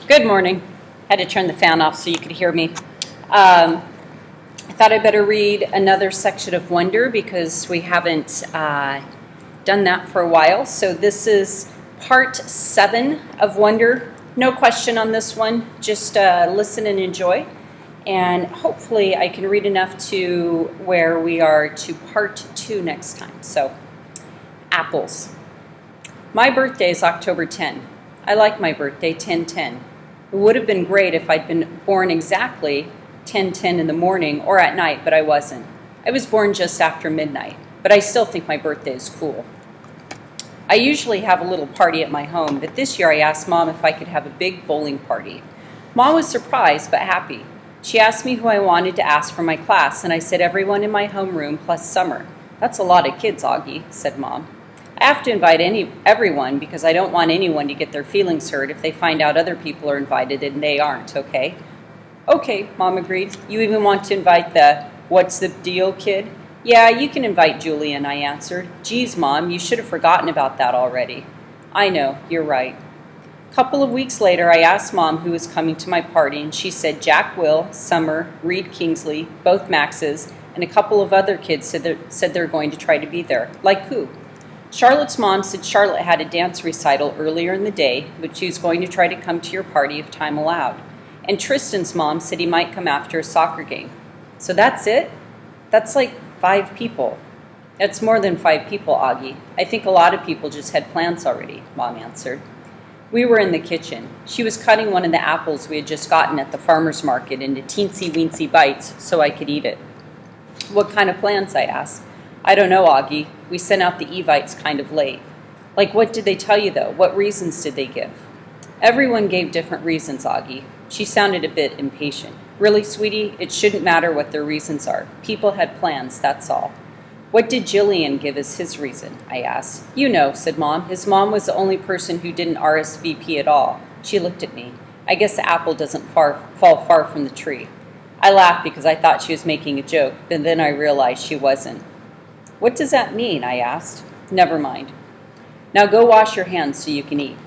Good morning. Had to turn the fan off so you could hear me. I thought I'd better read another section of Wonder because we haven't done that for a while. So this is part 7 of Wonder. No question on this one. Just listen and enjoy. And hopefully I can read enough to where we are to part 2 next time. So, apples. My birthday is October 10. I like my birthday, 10/10. It would have been great if I'd been born exactly 10:10 in the morning or at night, but I wasn't. I was born just after midnight, but I still think my birthday is cool. I usually have a little party at my home, but this year I asked Mom if I could have a big bowling party. Mom was surprised but happy. She asked me who I wanted to ask for my class, and I said everyone in my homeroom plus Summer. That's a lot of kids, Augie, said Mom. I have to invite everyone because I don't want anyone to get their feelings hurt if they find out other people are invited and they aren't, okay? Okay, Mom agreed. You even want to invite the what's the deal kid? Yeah, you can invite Julian, I answered. Geez, Mom, you should have forgotten about that already. I know, you're right. A couple of weeks later, I asked Mom who was coming to my party, and she said Jack Will, Summer, Reed Kingsley, both Maxes, and a couple of other kids said they're going to try to be there. Like who? Charlotte's mom said Charlotte had a dance recital earlier in the day, but she was going to try to come to your party if time allowed. And Tristan's mom said he might come after a soccer game. So that's it? That's like 5 people. That's more than 5 people, Augie. I think a lot of people just had plans already, Mom answered. We were in the kitchen. She was cutting one of the apples we had just gotten at the farmer's market into teensy-weensy bites so I could eat it. What kind of plans, I asked. I don't know, Augie. We sent out the Evites kind of late. Like, what did they tell you, though? What reasons did they give? Everyone gave different reasons, Augie. She sounded a bit impatient. Really, sweetie, it shouldn't matter what their reasons are. People had plans, that's all. What did Jillian give as his reason? I asked. You know, said Mom. His mom was the only person who didn't RSVP at all. She looked at me. I guess the apple doesn't fall far from the tree. I laughed because I thought she was making a joke, but then I realized she wasn't. What does that mean? I asked. Never mind. Now go wash your hands so you can eat.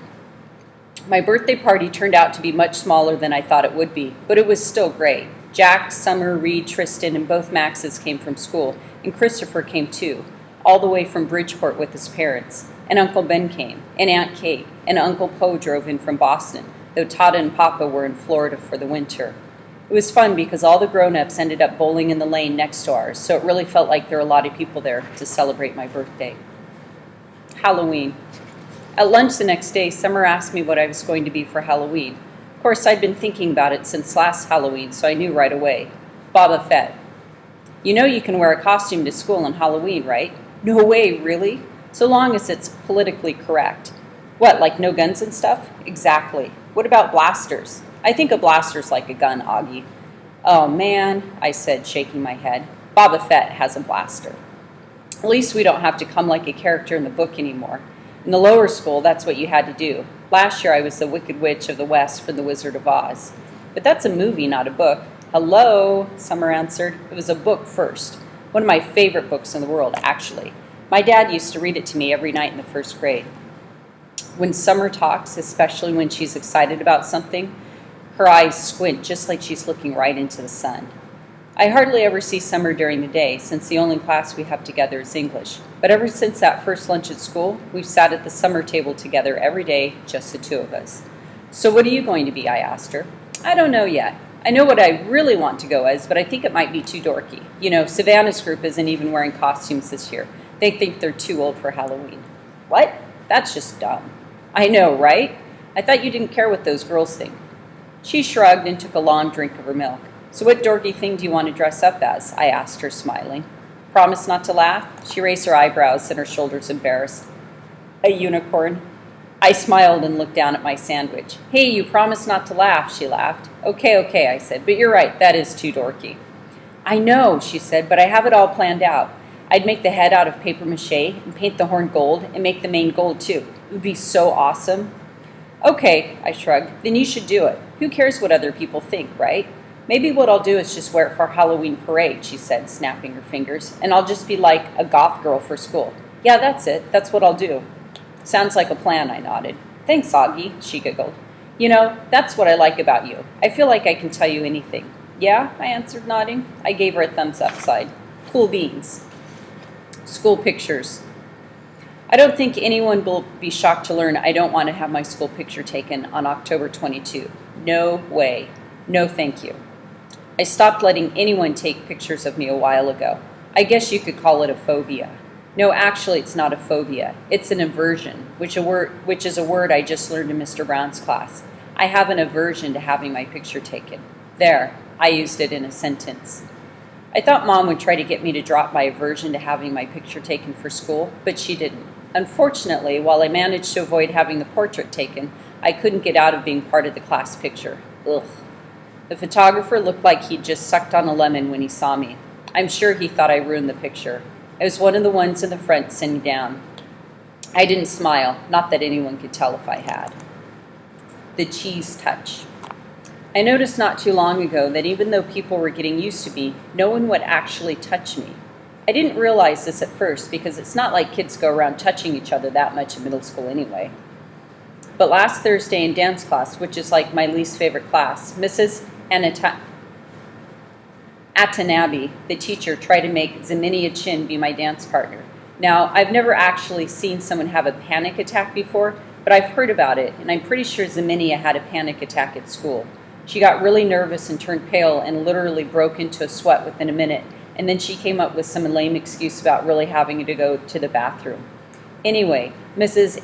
My birthday party turned out to be much smaller than I thought it would be, but it was still great. Jack, Summer, Reed, Tristan, and both Maxes came from school, and Christopher came too, all the way from Bridgeport with his parents. And Uncle Ben came, and Aunt Kate, and Uncle Poe drove in from Boston, though Tata and Papa were in Florida for the winter. It was fun because all the grown-ups ended up bowling in the lane next to ours, so it really felt like there were a lot of people there to celebrate my birthday. Halloween. At lunch the next day, Summer asked me what I was going to be for Halloween. Of course, I'd been thinking about it since last Halloween, so I knew right away. Boba Fett. You know you can wear a costume to school on Halloween, right? No way, really? So long as it's politically correct. What, like no guns and stuff? Exactly. What about blasters? I think a blaster's like a gun, Augie. Oh, man, I said, shaking my head. Boba Fett has a blaster. At least we don't have to come like a character in the book anymore. In the lower school, that's what you had to do. Last year, I was the Wicked Witch of the West from The Wizard of Oz. But that's a movie, not a book. Hello, Summer answered. It was a book first. One of my favorite books in the world, actually. My dad used to read it to me every night in the 1st grade. When Summer talks, especially when she's excited about something, her eyes squint just like she's looking right into the sun. I hardly ever see Summer during the day, since the only class we have together is English. But ever since that first lunch at school, we've sat at the summer table together every day, just the 2 of us. So what are you going to be? I asked her. I don't know yet. I know what I really want to go as, but I think it might be too dorky. You know, Savannah's group isn't even wearing costumes this year. They think they're too old for Halloween. What? That's just dumb. I know, right? I thought you didn't care what those girls think. She shrugged and took a long drink of her milk. So what dorky thing do you want to dress up as? I asked her, smiling. Promise not to laugh? She raised her eyebrows and her shoulders embarrassed. A unicorn. I smiled and looked down at my sandwich. Hey, you promised not to laugh, she laughed. Okay, I said, but you're right, that is too dorky. I know, she said, but I have it all planned out. I'd make the head out of paper mache and paint the horn gold and make the mane gold too. It would be so awesome. Okay, I shrugged, then you should do it. Who cares what other people think, right? Maybe what I'll do is just wear it for Halloween parade, she said, snapping her fingers, and I'll just be like a goth girl for school. Yeah, that's it. That's what I'll do. Sounds like a plan, I nodded. Thanks, Augie, she giggled. You know, that's what I like about you. I feel like I can tell you anything. Yeah, I answered, nodding. I gave her a thumbs up side. Cool beans. School pictures. I don't think anyone will be shocked to learn I don't want to have my school picture taken on October 22. No way. No thank you. I stopped letting anyone take pictures of me a while ago. I guess you could call it a phobia. No, actually, it's not a phobia. It's an aversion, which is a word I just learned in Mr. Brown's class. I have an aversion to having my picture taken. There, I used it in a sentence. I thought Mom would try to get me to drop my aversion to having my picture taken for school, but she didn't. Unfortunately, while I managed to avoid having the portrait taken, I couldn't get out of being part of the class picture. Ugh. The photographer looked like he'd just sucked on a lemon when he saw me. I'm sure he thought I ruined the picture. I was one of the ones in the front sitting down. I didn't smile, not that anyone could tell if I had. The cheese touch. I noticed not too long ago that even though people were getting used to me, no one would actually touch me. I didn't realize this at first because it's not like kids go around touching each other that much in middle school anyway. But last Thursday in dance class, which is like my least favorite class, Mrs. Atanabi, the teacher, tried to make Zaminia Chin be my dance partner. Now, I've never actually seen someone have a panic attack before, but I've heard about it, and I'm pretty sure Zaminia had a panic attack at school. She got really nervous and turned pale and literally broke into a sweat within a minute, and then she came up with some lame excuse about really having to go to the bathroom. Anyway, Mrs.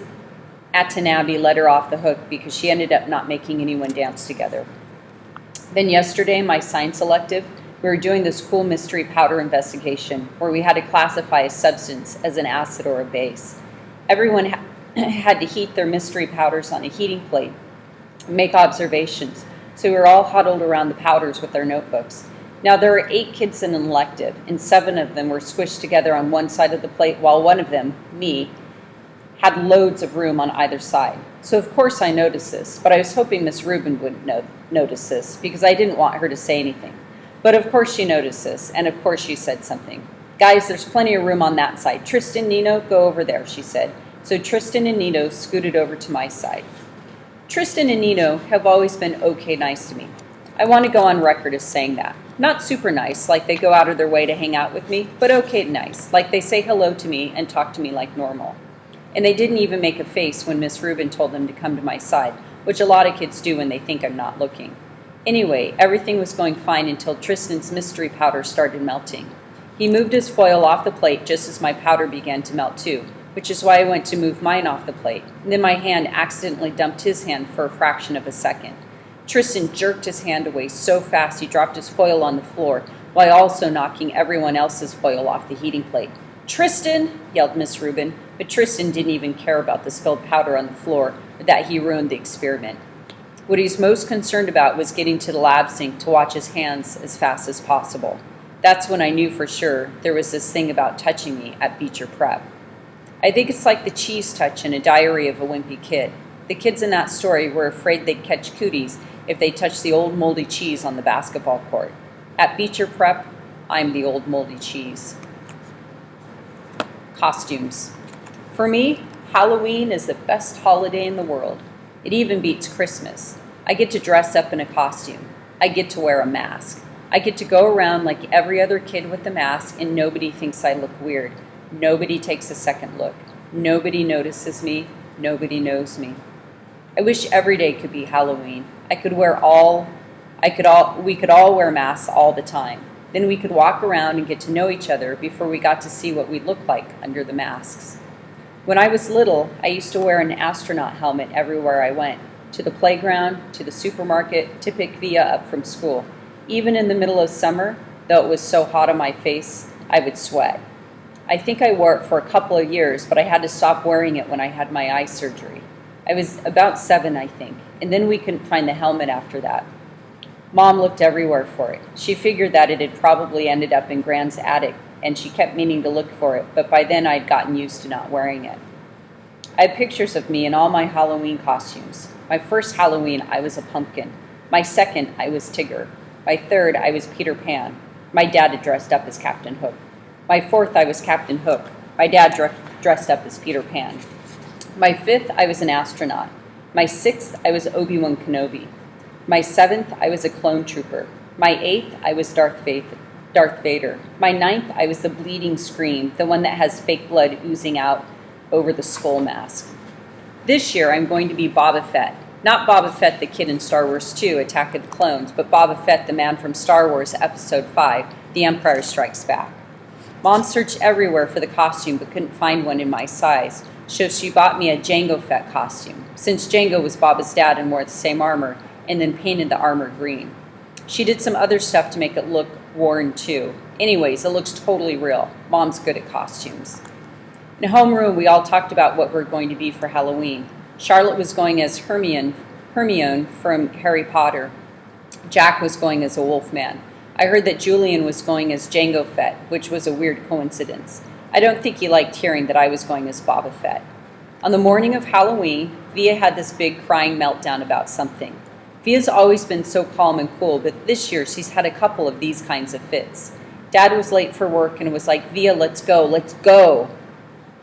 Atanabi let her off the hook because she ended up not making anyone dance together. Then yesterday, my science elective, we were doing this cool mystery powder investigation where we had to classify a substance as an acid or a base. Everyone had to heat their mystery powders on a heating plate and make observations, so we were all huddled around the powders with our notebooks. Now, there are 8 kids in an elective, and 7 of them were squished together on one side of the plate, while one of them, me, had loads of room on either side. So of course I noticed this, but I was hoping Miss Rubin wouldn't notice this because I didn't want her to say anything. But of course she noticed this, and of course she said something. Guys, there's plenty of room on that side. Tristan, Nino, go over there, she said. So Tristan and Nino scooted over to my side. Tristan and Nino have always been okay nice to me. I want to go on record as saying that. Not super nice, like they go out of their way to hang out with me, but okay nice, like they say hello to me and talk to me like normal. And they didn't even make a face when Miss Rubin told them to come to my side, which a lot of kids do when they think I'm not looking. Anyway, everything was going fine until Tristan's mystery powder started melting. He moved his foil off the plate just as my powder began to melt too, which is why I went to move mine off the plate. And then my hand accidentally dumped his hand for a fraction of a second. Tristan jerked his hand away so fast he dropped his foil on the floor, while also knocking everyone else's foil off the heating plate. "Tristan!" yelled Miss Rubin, but Tristan didn't even care about the spilled powder on the floor or that he ruined the experiment. What he was most concerned about was getting to the lab sink to watch his hands as fast as possible. That's when I knew for sure there was this thing about touching me at Beecher Prep. I think it's like the cheese touch in A Diary of a Wimpy Kid. The kids in that story were afraid they'd catch cooties if they touched the old moldy cheese on the basketball court. At Beecher Prep, I'm the old moldy cheese. Costumes. For me, Halloween is the best holiday in the world. It even beats Christmas. I get to dress up in a costume. I get to wear a mask. I get to go around like every other kid with a mask and nobody thinks I look weird. Nobody takes a second look. Nobody notices me. Nobody knows me. I wish every day could be Halloween. We could all wear masks all the time. Then we could walk around and get to know each other before we got to see what we'd look like under the masks. When I was little, I used to wear an astronaut helmet everywhere I went, to the playground, to the supermarket, to pick Via up from school. Even in the middle of summer, though it was so hot on my face, I would sweat. I think I wore it for a couple of years, but I had to stop wearing it when I had my eye surgery. I was about 7, I think, and then we couldn't find the helmet after that. Mom looked everywhere for it. She figured that it had probably ended up in Grand's attic, and she kept meaning to look for it, but by then I'd gotten used to not wearing it. I have pictures of me in all my Halloween costumes. My first Halloween, I was a pumpkin. My second, I was Tigger. My third, I was Peter Pan. My dad had dressed up as Captain Hook. My fourth, I was Captain Hook. My dad dressed up as Peter Pan. My fifth, I was an astronaut. My 6th, I was Obi-Wan Kenobi. My 7th, I was a clone trooper. My 8th, I was Darth Vader. My 9th, I was the bleeding scream, the one that has fake blood oozing out over the skull mask. This year, I'm going to be Boba Fett. Not Boba Fett, the kid in Star Wars 2, Attack of the Clones, but Boba Fett, the man from Star Wars Episode 5, The Empire Strikes Back. Mom searched everywhere for the costume but couldn't find one in my size, so she bought me a Jango Fett costume, since Jango was Boba's dad and wore the same armor, and then painted the armor green. She did some other stuff to make it look worn too. Anyways, it looks totally real. Mom's good at costumes. In homeroom, we all talked about what we're going to be for Halloween. Charlotte was going as Hermione from Harry Potter. Jack was going as a Wolfman. I heard that Julian was going as Jango Fett, which was a weird coincidence. I don't think he liked hearing that I was going as Boba Fett. On the morning of Halloween, Via had this big crying meltdown about something. Via's always been so calm and cool, but this year she's had a couple of these kinds of fits. Dad was late for work and was like, "Via, let's go, let's go."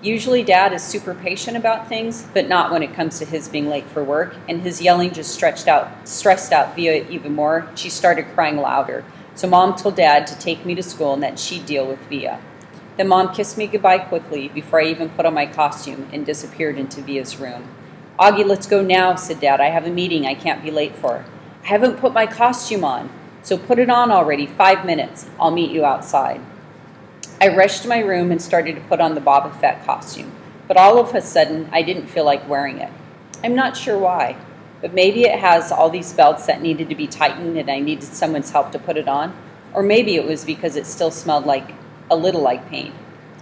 Usually Dad is super patient about things, but not when it comes to his being late for work, and his yelling just stressed out Via even more. She started crying louder. So Mom told Dad to take me to school and that she'd deal with Via. Then Mom kissed me goodbye quickly before I even put on my costume and disappeared into Via's room. "Augie, let's go now," said Dad. "I have a meeting I can't be late for." "I haven't put my costume on." "So put it on already, 5 minutes. I'll meet you outside." I rushed to my room and started to put on the Boba Fett costume, but all of a sudden I didn't feel like wearing it. I'm not sure why, but maybe it has all these belts that needed to be tightened and I needed someone's help to put it on, or maybe it was because it still smelled a little like paint.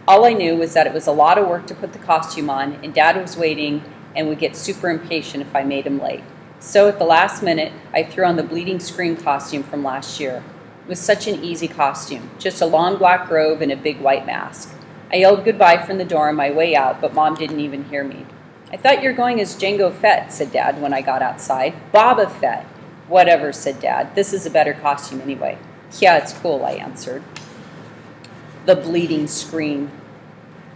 All I knew was that it was a lot of work to put the costume on, and Dad was waiting and would get super impatient if I made him late. So at the last minute, I threw on the Bleeding Scream costume from last year. It was such an easy costume, just a long black robe and a big white mask. I yelled goodbye from the door on my way out, but Mom didn't even hear me. "I thought you were going as Jango Fett," said Dad when I got outside. "Boba Fett." "Whatever," said Dad. "This is a better costume anyway." "Yeah, it's cool," I answered. The Bleeding Scream.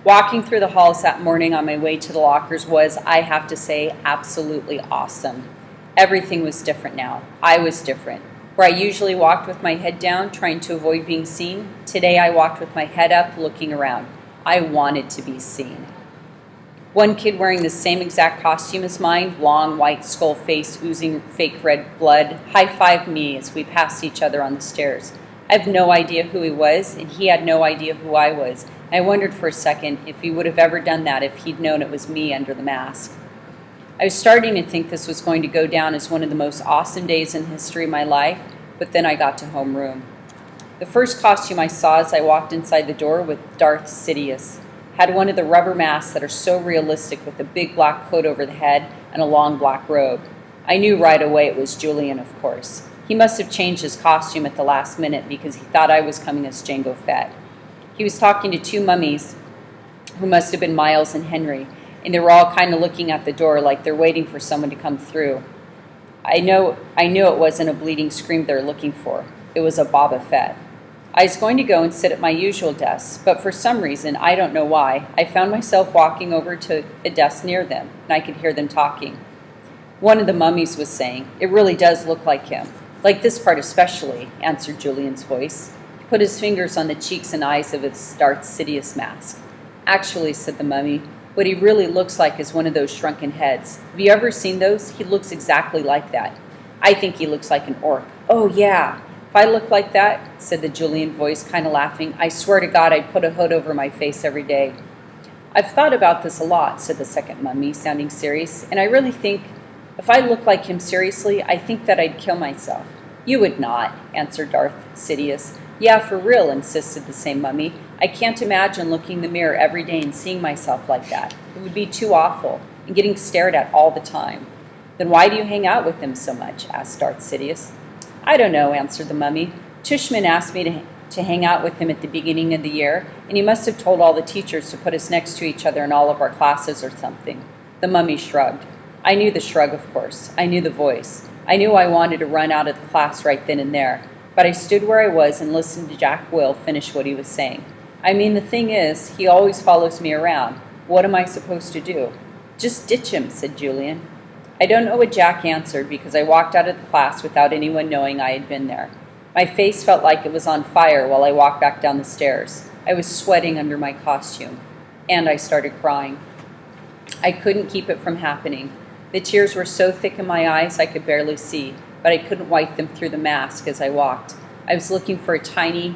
Walking through the halls that morning on my way to the lockers was, I have to say, absolutely awesome. Everything was different now. I was different. Where I usually walked with my head down, trying to avoid being seen, today I walked with my head up, looking around. I wanted to be seen. One kid wearing the same exact costume as mine, long white skull face oozing fake red blood, high-fived me as we passed each other on the stairs. I have no idea who he was, and he had no idea who I was. I wondered for a second if he would have ever done that if he'd known it was me under the mask. I was starting to think this was going to go down as one of the most awesome days in the history of my life, but then I got to homeroom. The first costume I saw as I walked inside the door was Darth Sidious. Had one of the rubber masks that are so realistic with a big black coat over the head and a long black robe. I knew right away it was Julian, of course. He must have changed his costume at the last minute because he thought I was coming as Jango Fett. He was talking to two mummies who must have been Miles and Henry, and they were all kind of looking at the door like they're waiting for someone to come through. I knew it wasn't a Bleeding Scream they're looking for. It was a Boba Fett. I was going to go and sit at my usual desk, but for some reason, I don't know why, I found myself walking over to a desk near them, and I could hear them talking. One of the mummies was saying, "It really does look like him. Like this part especially," answered Julian's voice. He put his fingers on the cheeks and eyes of his Darth Sidious mask. "Actually," said the mummy, "what he really looks like is one of those shrunken heads. Have you ever seen those? He looks exactly like that. I think he looks like an orc." "Oh, yeah. If I look like that," said the Julian voice, kind of laughing, "I swear to God I'd put a hood over my face every day." "I've thought about this a lot," said the second mummy, sounding serious, "and I really think if I look like him seriously, I think that I'd kill myself." "You would not," answered Darth Sidious. "Yeah, for real," insisted the same mummy. "I can't imagine looking in the mirror every day and seeing myself like that. It would be too awful, and getting stared at all the time." "Then why do you hang out with him so much?" asked Darth Sidious. "I don't know," answered the mummy. "Tushman asked me to hang out with him at the beginning of the year, and he must have told all the teachers to put us next to each other in all of our classes or something." The mummy shrugged. I knew the shrug, of course. I knew the voice. I knew I wanted to run out of the class right then and there, but I stood where I was and listened to Jack Will finish what he was saying. "I mean, the thing is, he always follows me around. What am I supposed to do?" "Just ditch him," said Julian. I don't know what Jack answered because I walked out of the class without anyone knowing I had been there. My face felt like it was on fire while I walked back down the stairs. I was sweating under my costume, and I started crying. I couldn't keep it from happening. The tears were so thick in my eyes I could barely see, but I couldn't wipe them through the mask as I walked. I was looking for a tiny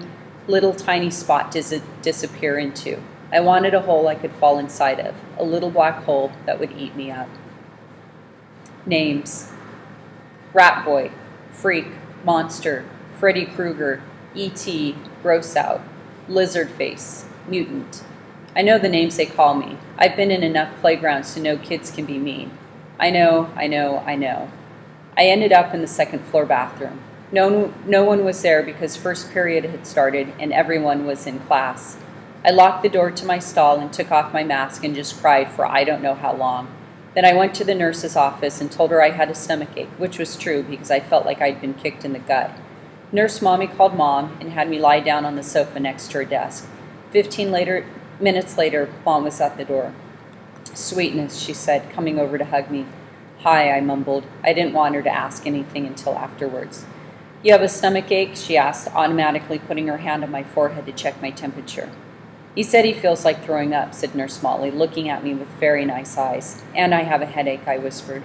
spot to disappear into. I wanted a hole I could fall inside of, a little black hole that would eat me up. Names: Rat Boy, Freak, Monster, Freddy Krueger, E.T., Gross Out, Lizard Face, Mutant. I know the names they call me. I've been in enough playgrounds to know kids can be mean. I know. I ended up in the second floor bathroom. No one was there because first period had started and everyone was in class. I locked the door to my stall and took off my mask and just cried for I don't know how long. Then I went to the nurse's office and told her I had a stomachache, which was true because I felt like I'd been kicked in the gut. Nurse Mommy called Mom and had me lie down on the sofa next to her desk. 15 minutes later, Mom was at the door. "Sweetness," she said, coming over to hug me. "Hi," I mumbled. I didn't want her to ask anything until afterwards. "You have a stomachache?" she asked, automatically putting her hand on my forehead to check my temperature. "He said he feels like throwing up," said Nurse Molly, looking at me with very nice eyes. "And I have a headache," I whispered.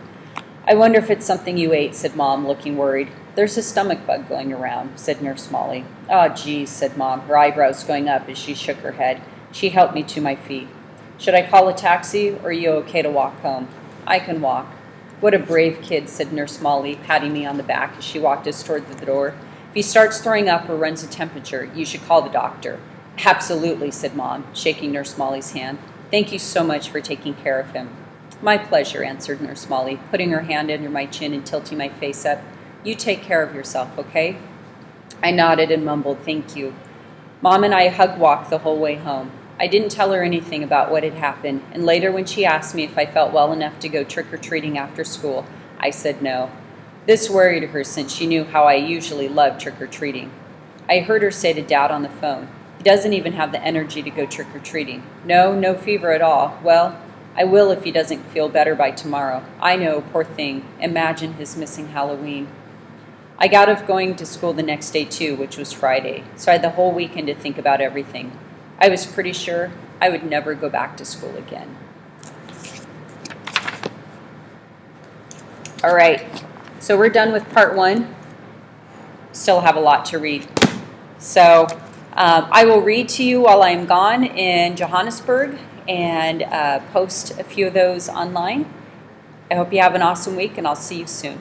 "I wonder if it's something you ate," said Mom, looking worried. "There's a stomach bug going around," said Nurse Molly. "Oh, geez," said Mom, her eyebrows going up as she shook her head. She helped me to my feet. "Should I call a taxi, or are you okay to walk home?" "I can walk." "What a brave kid," said Nurse Molly, patting me on the back as she walked us toward the door. "If he starts throwing up or runs a temperature, you should call the doctor." "Absolutely," said Mom, shaking Nurse Molly's hand. "Thank you so much for taking care of him." "My pleasure," answered Nurse Molly, putting her hand under my chin and tilting my face up. "You take care of yourself, okay?" I nodded and mumbled, "Thank you." Mom and I hug-walked the whole way home. I didn't tell her anything about what had happened, and later when she asked me if I felt well enough to go trick-or-treating after school, I said no. This worried her since she knew how I usually loved trick-or-treating. I heard her say to Dad on the phone, "He doesn't even have the energy to go trick-or-treating. No fever at all. Well, I will if he doesn't feel better by tomorrow. I know, poor thing. Imagine his missing Halloween." I got out of going to school the next day too, which was Friday, so I had the whole weekend to think about everything. I was pretty sure I would never go back to school again. All right, so we're done with part 1. Still have a lot to read. So I will read to you while I'm gone in Johannesburg and post a few of those online. I hope you have an awesome week, and I'll see you soon.